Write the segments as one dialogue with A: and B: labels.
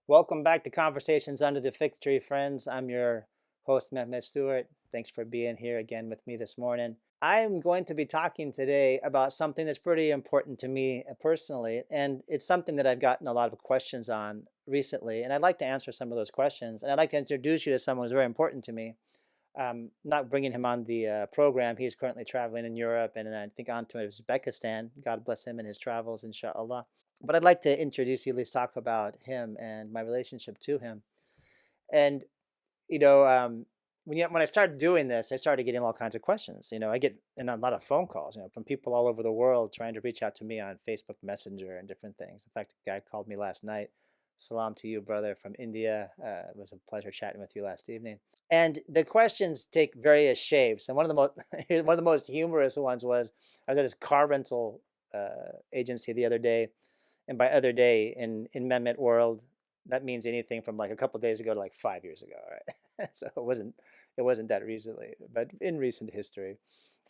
A: Welcome back to Conversations Under the Fig Tree, friends. I'm your host, Mehmet Stewart. Thanks for being here again with me this morning. I'm going to be talking today about something that's pretty important to me personally, and it's something that I've gotten a lot of questions on recently, and I'd like to answer some of those questions. And I'd like to introduce you to someone who's very important to me. Not bringing him on the program. He's currently traveling in Europe and I think on to Uzbekistan. God bless him in his travels, inshallah. But I'd like to introduce you, at least talk about him and my relationship to him. And, you know, um, when I started doing this, I started getting all kinds of questions. I get a lot of phone calls, from people all over the world trying to reach out to me on Facebook Messenger and different things. In fact, a guy called me last night. Salam to you, brother, from India. It was a pleasure chatting with you last evening. And the questions take various shapes. And one of the most one of the most humorous ones was I was at this car rental agency the other day, and by other day in Mehmet world, that means anything from like a couple of days ago to like 5 years ago, right? So it wasn't that recently, but in recent history.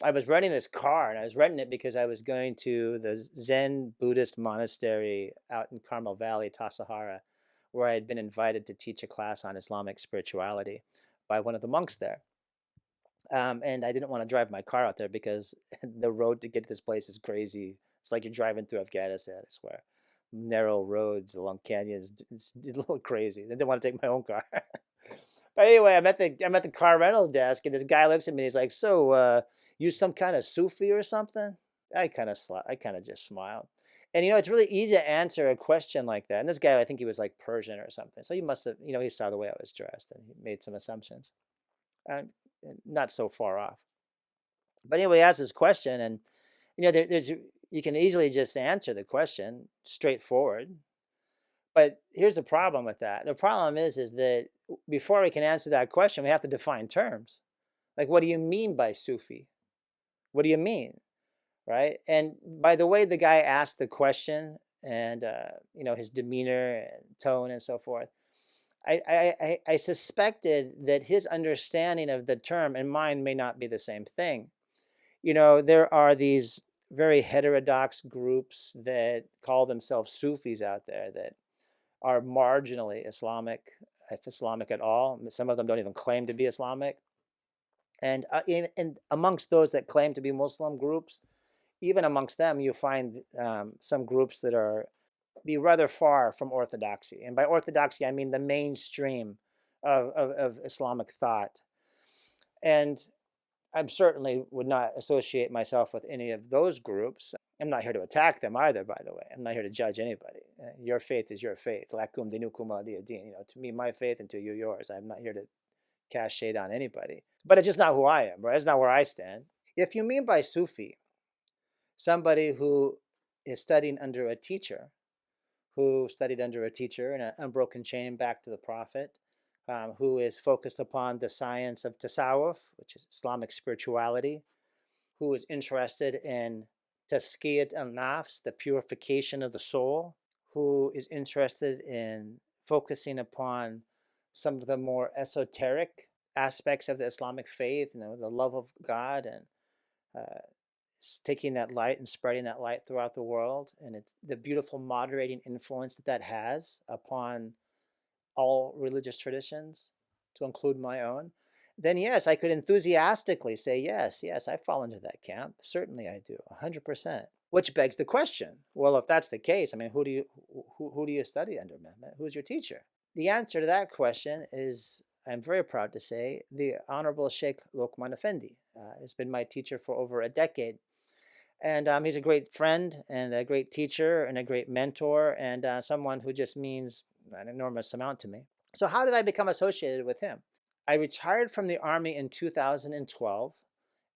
A: I was renting this car, and I was renting it because I was going to the Zen Buddhist monastery out in Carmel Valley, Tassajara, where I had been invited to teach a class on Islamic spirituality by one of the monks there. And I didn't want to drive my car out there because the road to get to this place is crazy. It's like you're driving through Afghanistan, I swear. Narrow roads along canyons. It's a little crazy. I didn't want to take my own car. But anyway, I'm at the car rental desk, and this guy looks at me. He's like, "So, you some kind of Sufi or something?" I kind of just smiled. And it's really easy to answer a question like that. And this guy, I think he was like Persian or something. So he must have, he saw the way I was dressed, and he made some assumptions. Uh, Not so far off. But anyway, he asked this question, and there's you can easily just answer the question straightforward. But here's the problem with that. The problem is that before we can answer that question, we have to define terms. Like, what do you mean by Sufi? What do you mean, right? And by the way the guy asked the question, and his demeanor and tone and so forth, I suspected that his understanding of the term and mine may not be the same thing. There are these very heterodox groups that call themselves Sufis out there that are marginally Islamic, if Islamic at all. Some of them don't even claim to be Islamic. And amongst those that claim to be Muslim groups, even amongst them, you find some groups that are be rather far from orthodoxy. And by orthodoxy, I mean the mainstream of Islamic thought. And I certainly would not associate myself with any of those groups. I'm not here to attack them either, by the way. I'm not here to judge anybody. Your faith is your faith. Lakum dinukum waliya din. To me, my faith, and to you, yours. I'm not here to cast shade on anybody. But it's just not who I am, right? It's not where I stand. If you mean by Sufi somebody who is studying under a teacher, who studied under a teacher in an unbroken chain back to the Prophet, who is focused upon the science of tasawwuf, which is Islamic spirituality, who is interested in tazkiyat al-nafs, the purification of the soul, who is interested in focusing upon some of the more esoteric aspects of the Islamic faith, the love of God, and uh, taking that light and spreading that light throughout the world, and it's the beautiful moderating influence that has upon all religious traditions, to include my own, then yes, I could enthusiastically say, yes, yes, I fall into that camp. Certainly I do, 100%. Which begs the question, well, if that's the case, I mean, who do you study under, Mehmet? Who's your teacher? The answer to that question is, I'm very proud to say, the Honorable Sheikh Lokman Effendi has been my teacher for over a decade. And he's a great friend and a great teacher and a great mentor, and someone who just means an enormous amount to me. So, how did I become associated with him? I retired from the Army in 2012,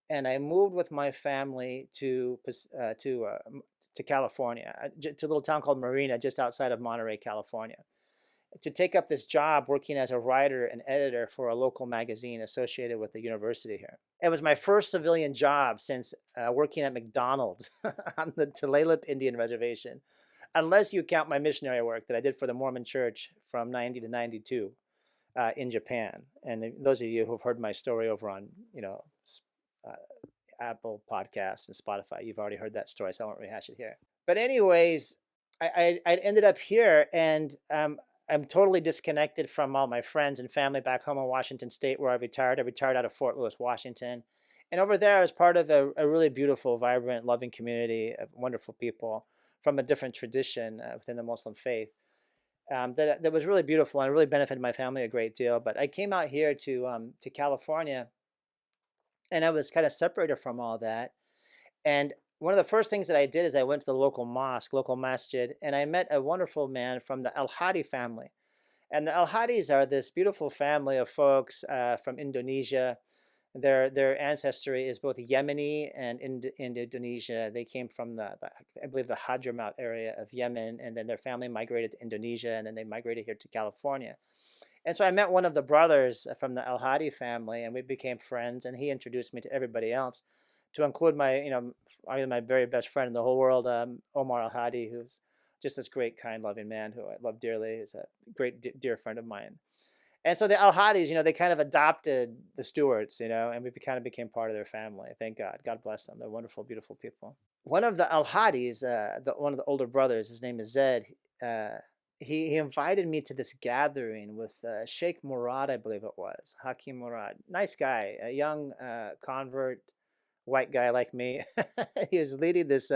A: and I moved with my family to California, to a little town called Marina, just outside of Monterey, California, to take up this job working as a writer and editor for a local magazine associated with the university here. It was my first civilian job since working at McDonald's on the Tulalip Indian Reservation, unless you count my missionary work that I did for the Mormon Church from 90 to 92 in Japan. And those of you who've heard my story over on, uh, Apple Podcasts and Spotify, you've already heard that story, so I won't rehash it here. But anyways, I ended up here, and I'm totally disconnected from all my friends and family back home in Washington State, where I retired. I retired out of Fort Lewis, Washington. And over there, I was part of a really beautiful, vibrant, loving community of wonderful people from a different tradition within the Muslim faith. That was really beautiful and really benefited my family a great deal. But I came out here to California, and I was kind of separated from all that. And one of the first things that I did is I went to the local mosque, local masjid, and I met a wonderful man from the Al Hadi family. And the Al Hadis are this beautiful family of folks from Indonesia. Their ancestry is both Yemeni and in Indonesia. They came from I believe the Hadramaut area of Yemen, and then their family migrated to Indonesia, and then they migrated here to California. And so I met one of the brothers from the Al Hadi family, and we became friends. And he introduced me to everybody else, to include arguably my very best friend in the whole world, Omar Al Hadi, who's just this great, kind, loving man who I love dearly. He's a great, dear friend of mine. And so the Al Hadis, they kind of adopted the Stewarts, and we kind of became part of their family. Thank God. God bless them. They're wonderful, beautiful people. One of the Al Hadis, one of the older brothers, his name is Zed. Uh, he invited me to this gathering with Sheikh Murad, I believe it was, Hakim Murad. Nice guy, a young convert, white guy like me. he was leading this.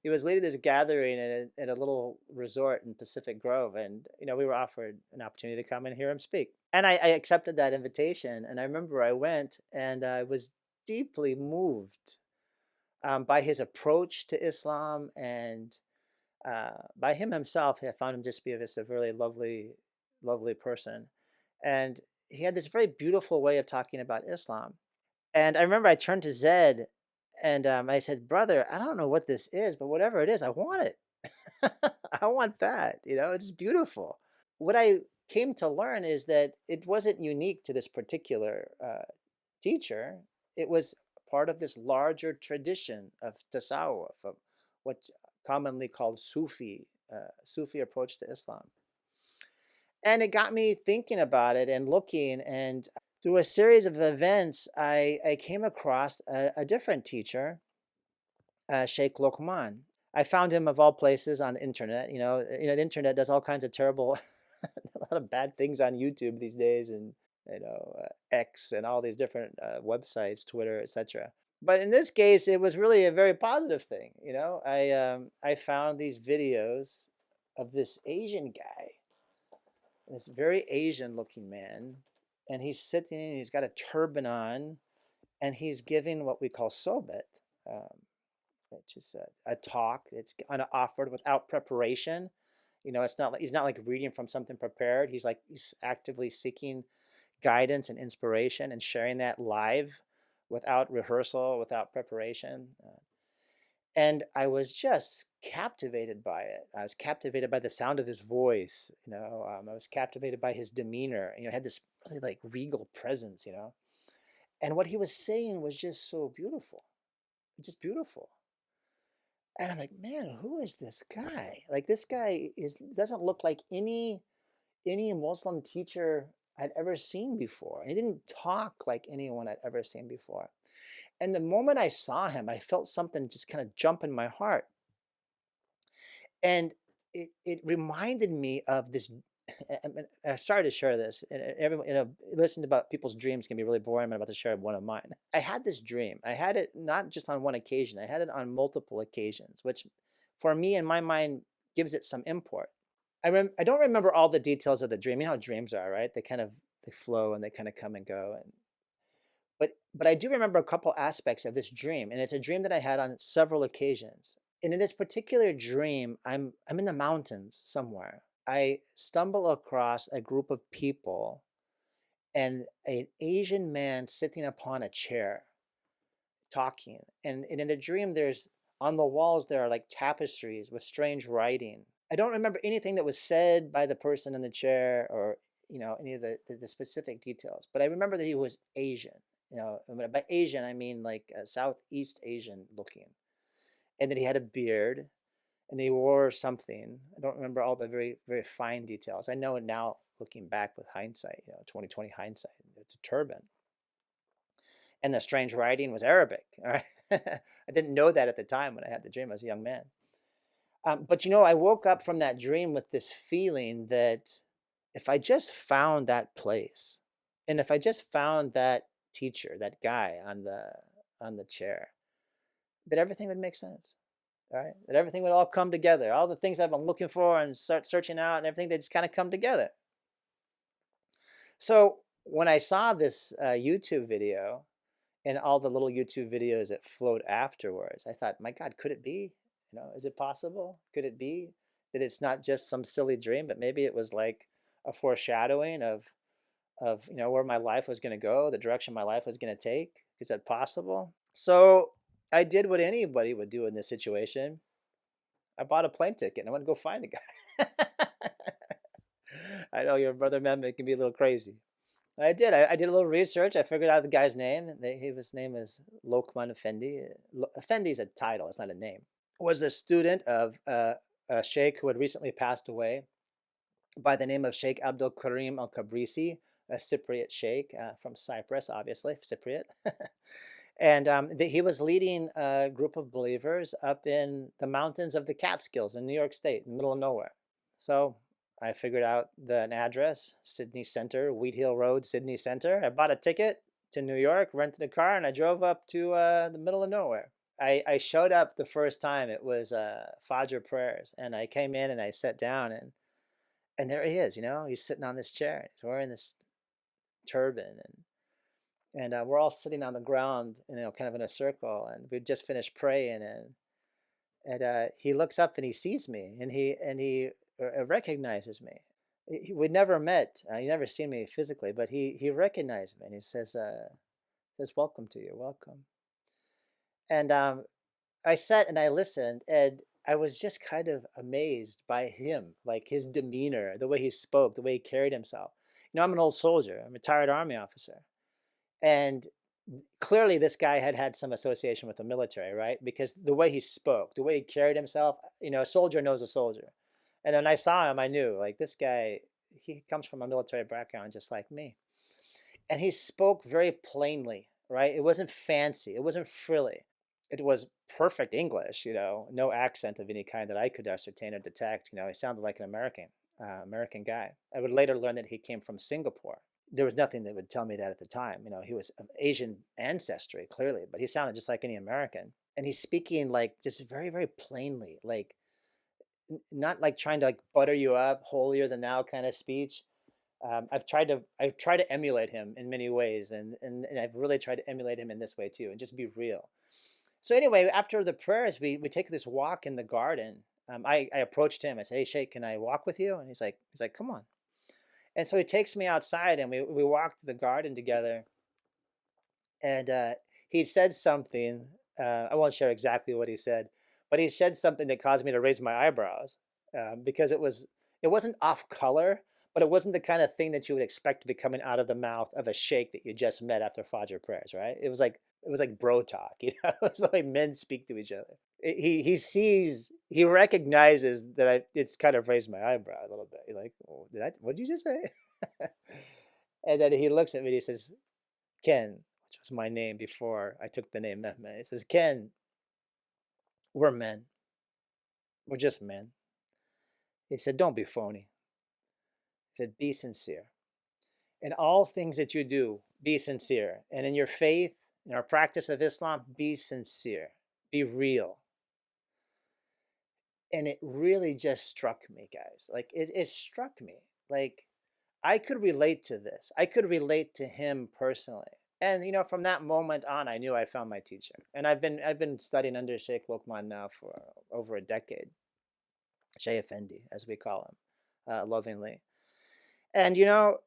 A: He was leading this gathering at a little resort in Pacific Grove, and we were offered an opportunity to come and hear him speak. And I accepted that invitation. And I remember I went, and I was deeply moved by his approach to Islam, and by him himself. I found him just to be just a really lovely, lovely person. And he had this very beautiful way of talking about Islam. And I remember I turned to Zed, and I said, "Brother, I don't know what this is, but whatever it is, I want it. I want that. It's beautiful." What I came to learn is that it wasn't unique to this particular teacher. It was part of this larger tradition of tasawwuf, of what's commonly called Sufi approach to Islam. And it got me thinking about it and looking, and through a series of events, I came across a different teacher, Sheikh Lokman. I found him of all places on the internet. The internet does all kinds of terrible, a lot of bad things on YouTube these days, and X and all these different websites, Twitter, etc. But in this case, it was really a very positive thing. I found these videos of this Asian guy, this very Asian looking man, and he's sitting, he's got a turban on, and he's giving what we call sobet, um, which is a talk. It's kind of offered without preparation. It's not like he's not like reading from something prepared. He's actively seeking guidance and inspiration and sharing that live without rehearsal, without preparation. And I was just captivated by it. I was captivated by the sound of his voice. I was captivated by his demeanor. He had this really like regal presence. And what he was saying was just so beautiful, just beautiful. And I'm like, man, who is this guy? Like, this guy doesn't look like any Muslim teacher I'd ever seen before. And he didn't talk like anyone I'd ever seen before. And the moment I saw him, I felt something just kind of jump in my heart. And it reminded me of this. I started to share this, and everyone, listening about people's dreams can be really boring. I'm about to share one of mine. I had this dream. I had it not just on one occasion. I had it on multiple occasions, which, for me, in my mind, gives it some import. I don't remember all the details of the dream. You know how dreams are, right? They flow and they kind of come and go. And but I do remember a couple aspects of this dream, and it's a dream that I had on several occasions. And in this particular dream, I'm in the mountains somewhere. I stumble across a group of people and an Asian man sitting upon a chair talking. And in the dream, there's on the walls there are like tapestries with strange writing. I don't remember anything that was said by the person in the chair, or any of the specific details, but I remember that he was Asian. By Asian I mean like Southeast Asian looking, and that he had a beard, and he wore something. I don't remember all the very, very fine details. I know it now, looking back with hindsight, 2020 hindsight. It's a turban, and the strange writing was Arabic. All right, I didn't know that at the time when I had the dream. I was a young man. But I woke up from that dream with this feeling that if I just found that place, and if I just found that teacher, that guy on the chair, that everything would make sense. All right, that everything would all come together. All the things I've been looking for and start searching out and everything, they just kind of come together. So when I saw this YouTube video and all the little YouTube videos that flowed afterwards, I thought, my God, could it be? Is it possible? Could it be that it's not just some silly dream, but maybe it was like a foreshadowing of where my life was going to go, the direction my life was going to take? Is that possible? So I did what anybody would do in this situation. I bought a plane ticket and I went to go find a guy. I know your brother Mehmet can be a little crazy. I did. I did a little research. I figured out the guy's name. His name is Lokman Effendi. Effendi is a title. It's not a name. Was a student of a sheikh who had recently passed away by the name of Sheikh Abdul Karim Al Kabrisi, a Cypriot sheikh from Cyprus, obviously Cypriot. And he was leading a group of believers up in the mountains of the Catskills in New York State, in the middle of nowhere. So I figured out an address, Sydney Center, Wheat Hill Road, Sydney Center. I bought a ticket to New York, rented a car, and I drove up to the middle of nowhere. I showed up the first time. It was Fajr prayers, and I came in and I sat down, and there he is. He's sitting on this chair. He's wearing this turban, and we're all sitting on the ground, kind of in a circle, and we just finished praying, and he looks up and he sees me, and he recognizes me. We'd never met. He never seen me physically, but he recognized me, and he says, "Welcome to you, welcome." And I sat and I listened, and I was just kind of amazed by him, like his demeanor, the way he spoke, the way he carried himself. I'm an old soldier. I'm a retired Army officer. And clearly this guy had had some association with the military, right? Because the way he spoke, the way he carried himself, a soldier knows a soldier. And when I saw him, I knew, like, this guy, he comes from a military background just like me. And he spoke very plainly, right? It wasn't fancy. It wasn't frilly. It was perfect English, no accent of any kind that I could ascertain or detect. He sounded like an American guy. I would later learn that he came from Singapore. There was nothing that would tell me that at the time. He was of Asian ancestry, clearly, but he sounded just like any American. And he's speaking like just very, very plainly, like not like trying to like butter you up, holier than thou kind of speech. I've tried to emulate him in many ways, and I've really tried to emulate him in this way too, and just be real. So anyway, after the prayers, we take this walk in the garden. I approached him. I said, "Hey, Sheikh, can I walk with you?" And he's like, "Come on." And so he takes me outside, and we walked the garden together. And he said something. I won't share exactly what he said, but he said something that caused me to raise my eyebrows because it wasn't off color, but it wasn't the kind of thing that you would expect to be coming out of the mouth of a sheikh that you just met after Fajr prayers, right? It was like bro talk, It's the way men speak to each other. He recognizes that it's kind of raised my eyebrow a little bit. He's like, oh, what did you just say? And then he looks at me and he says, "Ken," which was my name before I took the name Mehmet. He says, "Ken, we're men. We're just men." He said, "Don't be phony." He said, "Be sincere. In all things that you do, be sincere. And in your faith, in our practice of Islam, be sincere. Be real." And it really just struck me, guys. Like it struck me. Like I could relate to this. I could relate to him personally. And from that moment on, I knew I found my teacher. And I've been studying under Sheikh Lokman now for over a decade. Sheikh Effendi, as we call him, lovingly. And you don't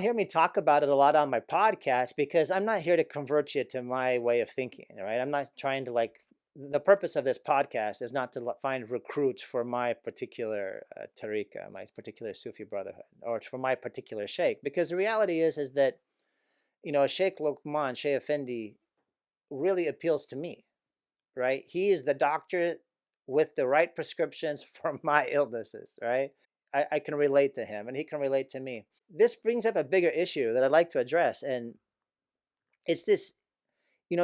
A: hear me talk about it a lot on my podcast because I'm not here to convert you to my way of thinking, right? I'm not trying to the purpose of this podcast is not to find recruits for my particular tariqa, my particular Sufi brotherhood, or for my particular sheikh, because the reality is that Sheikh Lokman, Sheikh Effendi, really appeals to me, right? He is the doctor with the right prescriptions for my illnesses, right? I can relate to him, and he can relate to me. This brings up a bigger issue that I'd like to address, and it's this: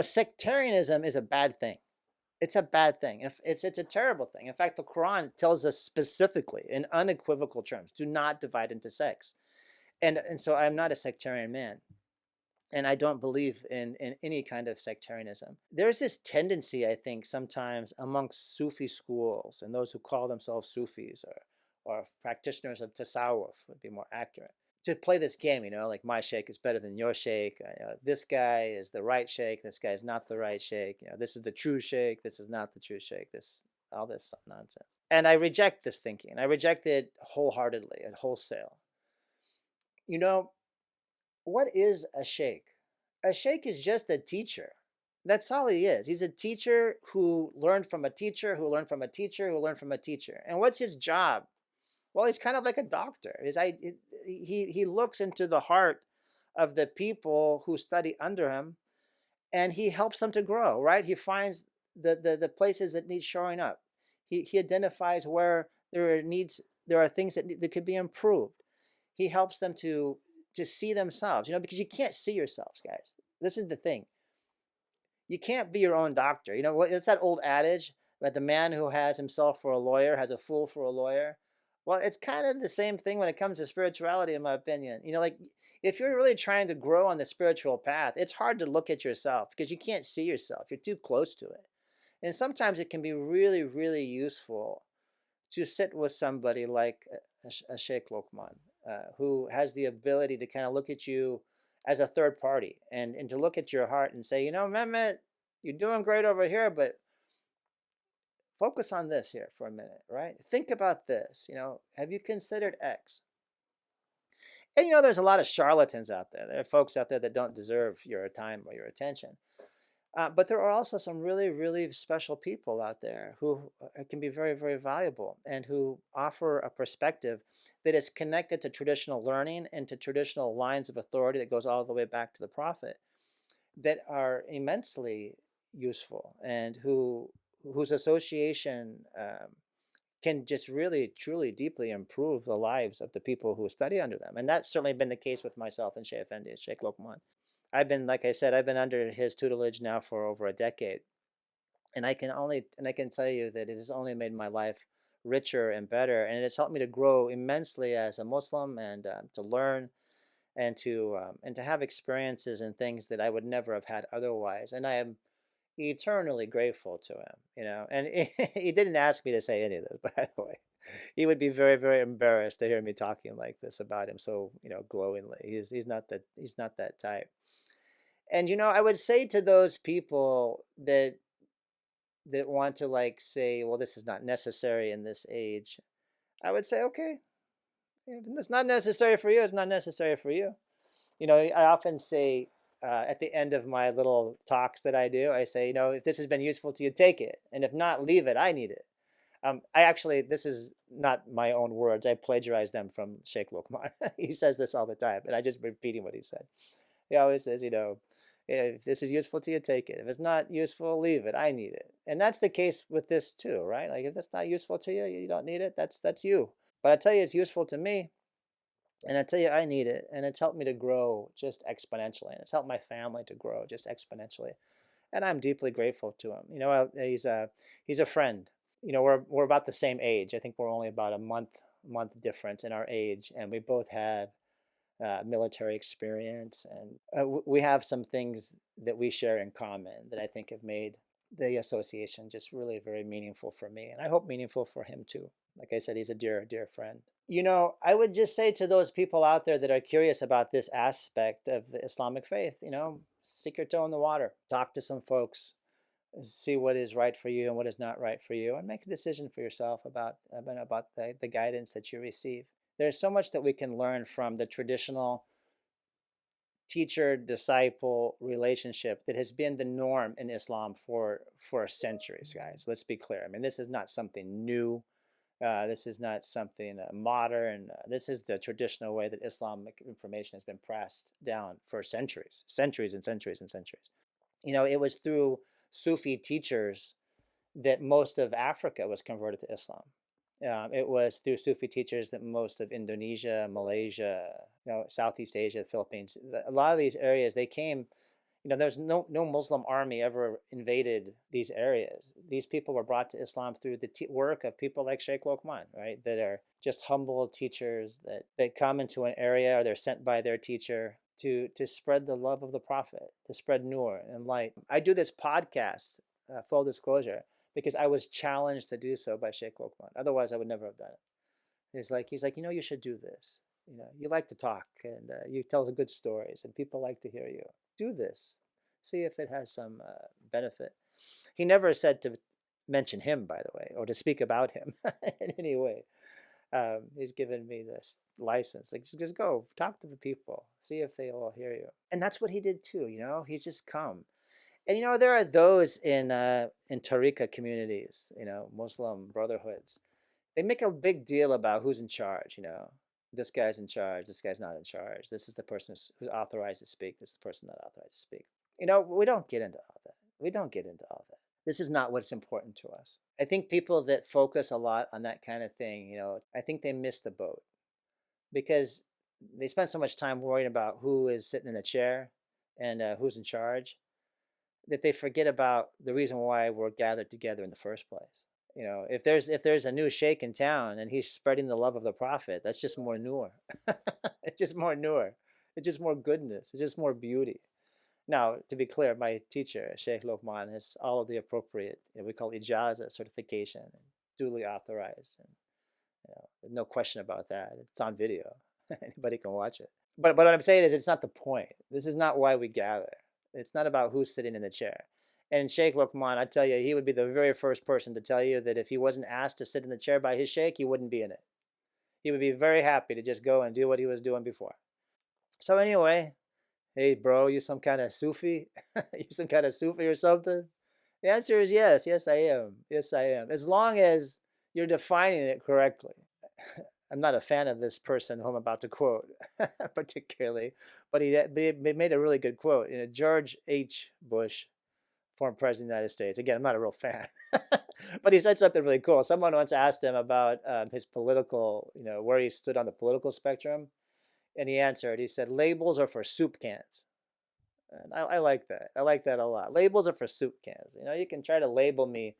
A: sectarianism is a bad thing. It's a bad thing. If it's a terrible thing. In fact, the Quran tells us specifically in unequivocal terms, do not divide into sects. And so I'm not a sectarian man. And I don't believe in any kind of sectarianism. There's this tendency, I think, sometimes amongst Sufi schools and those who call themselves Sufis or practitioners of tasawwuf would be more accurate, to play this game, like my sheikh is better than your sheikh. This guy is the right sheikh. This guy is not the right sheikh. This is the true sheikh. This is not the true sheikh. All this nonsense. And I reject this thinking. I reject it wholeheartedly and wholesale. You know, what is a sheikh? A sheikh is just a teacher. That's all he is. He's a teacher who learned from a teacher, who learned from a teacher, who learned from a teacher. And what's his job? Well, he's kind of like a doctor. He looks into the heart of the people who study under him, and he helps them to grow, right? He finds the places that need showing up. He identifies where there are things that could be improved. He helps them to see themselves, because you can't see yourselves, guys. This is the thing. You can't be your own doctor. It's that old adage that the man who has himself for a lawyer has a fool for a lawyer. Well, it's kind of the same thing when it comes to spirituality, in my opinion. Like if you're really trying to grow on the spiritual path, it's hard to look at yourself because you can't see yourself. You're too close to it. And sometimes it can be really, really useful to sit with somebody like a Sheikh Lokman, who has the ability to kind of look at you as a third party and to look at your heart and say, Mehmet, you're doing great over here, but focus on this here for a minute, right? Think about this. Have you considered X? And there's a lot of charlatans out there. There are folks out there that don't deserve your time or your attention. But there are also some really, really special people out there who can be very, very valuable and who offer a perspective that is connected to traditional learning and to traditional lines of authority that goes all the way back to the Prophet, that are immensely useful and whose association can just really, truly, deeply improve the lives of the people who study under them. And that's certainly been the case with myself and Sheikh Effendi, Sheikh Lokman. Like I said, I've been under his tutelage now for over a decade, and I can tell you that it has only made my life richer and better, and it has helped me to grow immensely as a Muslim and to learn and to have experiences and things that I would never have had otherwise. And I am eternally grateful to him. And he didn't ask me to say any of this, by the way. He would be very, very embarrassed to hear me talking like this about him so, glowingly. He's not that type. And I would say to those people that want to say, well, this is not necessary in this age, I would say, okay, if it's not necessary for you, it's not necessary for you. I often say at the end of my little talks that I do, I say, if this has been useful to you, take it, and if not, leave it. I need it. This is not my own words. I plagiarized them from Sheikh Lokman. He says this all the time, and I just repeating what he said. He always says, if this is useful to you, take it. If it's not useful, leave it. I need it. And that's the case with this too, right? Like if that's not useful to you, you don't need it. That's you. But I tell you, it's useful to me. And I tell you, I need it. And it's helped me to grow just exponentially. And it's helped my family to grow just exponentially. And I'm deeply grateful to him. He's a friend. We're about the same age. I think we're only about a month difference in our age. And we both have military experience, and we have some things that we share in common that I think have made the association just really very meaningful for me, and I hope meaningful for him too. Like I said, he's a dear, dear friend. I would just say to those people out there that are curious about this aspect of the Islamic faith, stick your toe in the water, talk to some folks, see what is right for you and what is not right for you, and make a decision for yourself about the guidance that you receive. There's so much that we can learn from the traditional teacher-disciple relationship that has been the norm in Islam for centuries, guys. Let's be clear. I mean, this is not something new. This is not something modern. This is the traditional way that Islamic information has been passed down for centuries, centuries and centuries and centuries. It was through Sufi teachers that most of Africa was converted to Islam. It was through Sufi teachers that most of Indonesia, Malaysia, Southeast Asia, the Philippines, a lot of these areas, they came There's no Muslim army ever invaded these areas. These people were brought to Islam through the work of people like Sheikh Lokman, right? That are just humble teachers that come into an area, or they're sent by their teacher to spread the love of the Prophet, to spread nur and light. I do this podcast, full disclosure, because I was challenged to do so by Sheikh Lokman. Otherwise, I would never have done it. He's like, you should do this. You like to talk, and you tell the good stories, and people like to hear you. Do this. See if it has some benefit. He never said to mention him, by the way, or to speak about him in any way. He's given me this license. Like, just go talk to the people, see if they all hear you. And that's what he did too. He's just come. And there are those in tariqa communities, Muslim brotherhoods. They make a big deal about who's in charge. This guy's in charge, this guy's not in charge. This is the person who's authorized to speak. This is the person not authorized to speak. We don't get into all that. We don't get into all that. This is not what's important to us. I think people that focus a lot on that kind of thing, I think they miss the boat, because they spend so much time worrying about who is sitting in the chair and who's in charge, that they forget about the reason why we're gathered together in the first place. If there's a new sheikh in town and he's spreading the love of the Prophet, that's just more nur. It's just more nur. It's just more goodness. It's just more beauty. Now, to be clear, my teacher, Sheikh Lokman, has all of the appropriate, we call ijaza certification, duly authorized, and there's no question about that. It's on video. Anybody can watch it. But what I'm saying is, it's not the point. This is not why we gather. It's not about who's sitting in the chair. And Sheikh Lokman, I tell you, he would be the very first person to tell you that if he wasn't asked to sit in the chair by his sheikh, he wouldn't be in it. He would be very happy to just go and do what he was doing before. So anyway, hey bro, you some kind of Sufi? You some kind of Sufi or something? The answer is yes. Yes, I am. Yes, I am. As long as you're defining it correctly. I'm not a fan of this person who I'm about to quote particularly, but he made a really good quote. George H. Bush, former president of the United States. Again, I'm not a real fan, but he said something really cool. Someone once asked him about his political, where he stood on the political spectrum, and he answered. He said, "Labels are for soup cans." And I like that. I like that a lot. Labels are for soup cans. You can try to label me,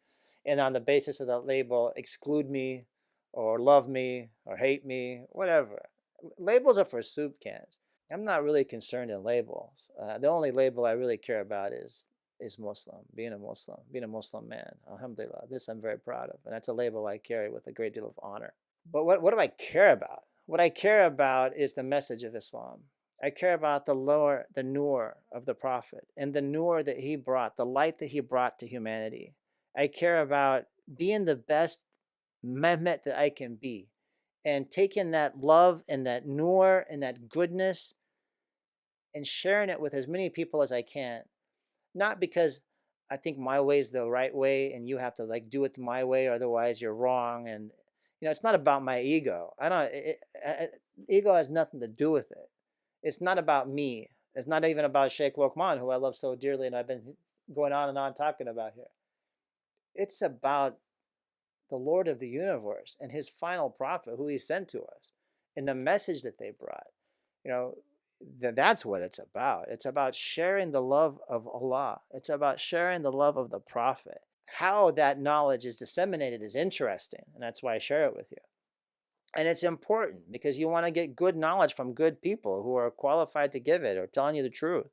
A: and on the basis of that label, exclude me, or love me, or hate me, whatever. Labels are for soup cans. I'm not really concerned in labels. The only label I really care about is Muslim, being a Muslim man. Alhamdulillah, this I'm very proud of, and that's a label I carry with a great deal of honor. But what do I care about? What I care about is the message of Islam. I care about the nur of the Prophet, and the nur that he brought, the light that he brought to humanity. I care about being the best Mehmet that I can be, and taking that love and that nur and that goodness and sharing it with as many people as I can. Not because I think my way is the right way and you have to like do it my way, or otherwise you're wrong. And it's not about my ego. I don't. Ego has nothing to do with it. It's not about me. It's not even about Sheikh Lokman, who I love so dearly, and I've been going on and on talking about here. It's about the Lord of the universe and his final prophet, who he sent to us, and the message that they brought. You know, that's what it's about. It's about sharing the love of Allah. It's about sharing the love of the Prophet. How that knowledge is disseminated is interesting, and that's why I share it with you. And it's important because you want to get good knowledge from good people who are qualified to give it or telling you the truth.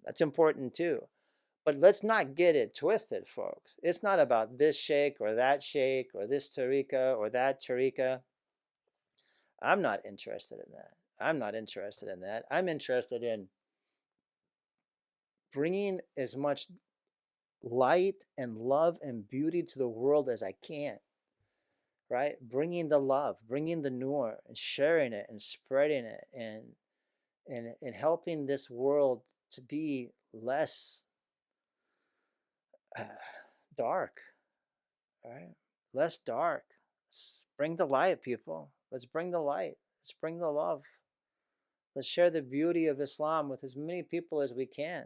A: That's important too. But let's not get it twisted, folks. It's not about this sheikh or this tariqa or that tariqa. I'm not interested in that. I'm not interested in that. I'm interested in bringing as much light and love and beauty to the world as I can, right? Bringing the love, bringing the nur, and sharing it and spreading it, and helping this world to be less uh, dark, right? Less dark. Let's bring the light, people. Let's bring the light. Let's bring the love. Let's share the beauty of Islam with as many people as we can.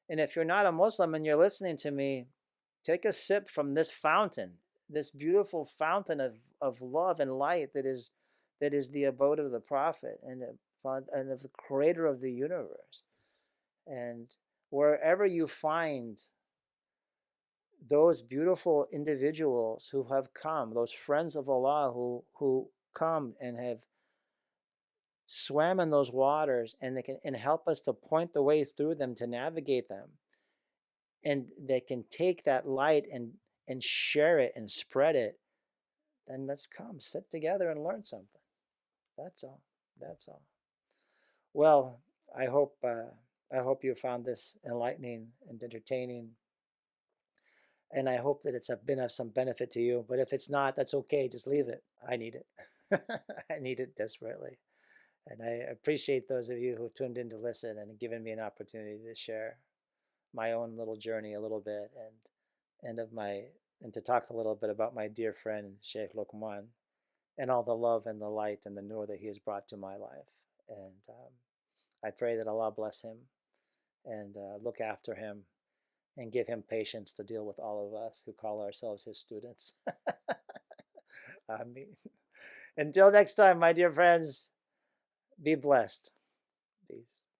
A: And if you're not a Muslim and you're listening to me, take a sip from this fountain, this beautiful fountain of love and light that is the abode of the Prophet and of the creator of the universe. And wherever you find those beautiful individuals who have come, those friends of Allah who come and have swam in those waters, and they can and help us to point the way through them, to navigate them, and they can take that light and share it and spread it, then let's come sit together and learn something. That's all. That's all. Well, I hope I hope you found this enlightening and entertaining, and I hope that it's been of some benefit to you. But if it's not, that's okay. Just leave it. I need it. I need it desperately. And I appreciate those of you who tuned in to listen and given me an opportunity to share my own little journey a little bit, and of my and to talk a little bit about my dear friend Sheikh Lokman and all the love and the light and the nur that he has brought to my life. And I pray that Allah bless him and look after him and give him patience to deal with all of us who call ourselves his students. Ameen. Until next time, my dear friends, be blessed. Peace.